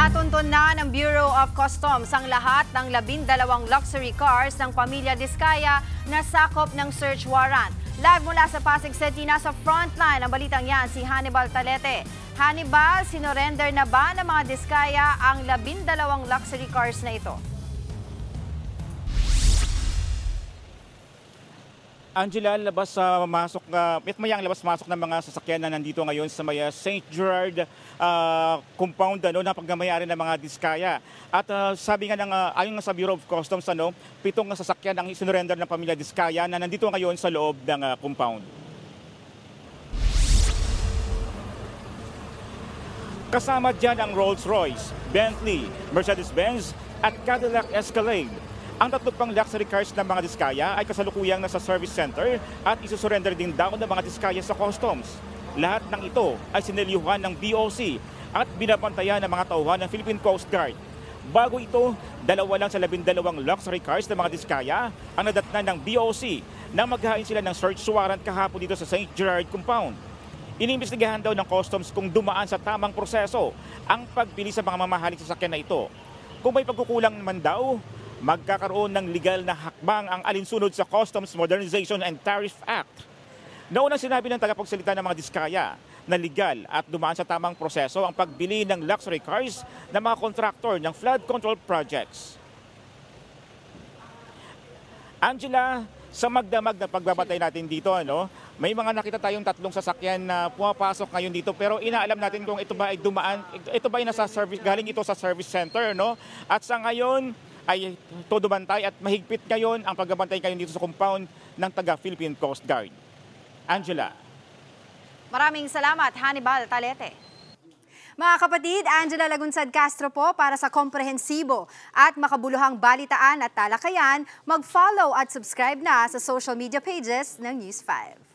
Natuntun na ng Bureau of Customs ang lahat ng 12 luxury cars ng pamilya Diskaya na sakop ng search warrant. Live mula sa Pasig City, nasa frontline ang balitang yan si Hannibal Talete. Hannibal, sinorender na ba ng mga Diskaya ang 12 luxury cars na ito? Angela, mayang labas-masok ng mga sasakyan na nandito ngayon sa may St. Gerard compound na pagmamayari ng mga Diskaya. At sabi nga ayon sa Bureau of Customs, 7 sasakyan ang isinurrender ng pamilya Diskaya na nandito ngayon sa loob ng compound. Kasama dyan ang Rolls-Royce, Bentley, Mercedes-Benz at Cadillac Escalade. Ang 3 pang luxury cars ng mga Diskaya ay kasalukuyang nasa service center at isusurrender din daw ng mga Diskaya sa customs. Lahat ng ito ay sinelyuhan ng BOC at binabantayan ng mga tauhan ng Philippine Coast Guard. Bago ito, 2 lang sa 12 luxury cars ng mga Diskaya ang nadatnan ng BOC nang maghain sila ng search warrant kahapon dito sa St. Gerard compound. Inimbestigahan daw ng customs kung dumaan sa tamang proseso ang pagbili sa mga mamahaling sasakyan na ito. Kung may pagkukulang naman daw, magkakaroon ng legal na hakbang ang alinsunod sa Customs Modernization and Tariff Act. Naunang sinabi ng tagapagsalita ng mga Diskaya na legal at dumaan sa tamang proseso ang pagbili ng luxury cars ng mga kontraktor ng flood control projects. Angela, sa magdamag na pagbabatay natin dito, may mga nakita tayong 3 sasakyan na pumapasok ngayon dito, pero inaalam natin kung ito ba ay nasa service, galing ito sa service center, At sa ngayon ay todo bantay at mahigpit ngayon ang pagbabantay ngayon dito sa compound ng taga-Philippine Coast Guard. Angela. Maraming salamat, Hannibal Talete. Mga kapatid, Angela Lagunsad Castro po para sa komprehensibo at makabuluhang balitaan at talakayan. Mag-follow at subscribe na sa social media pages ng News 5.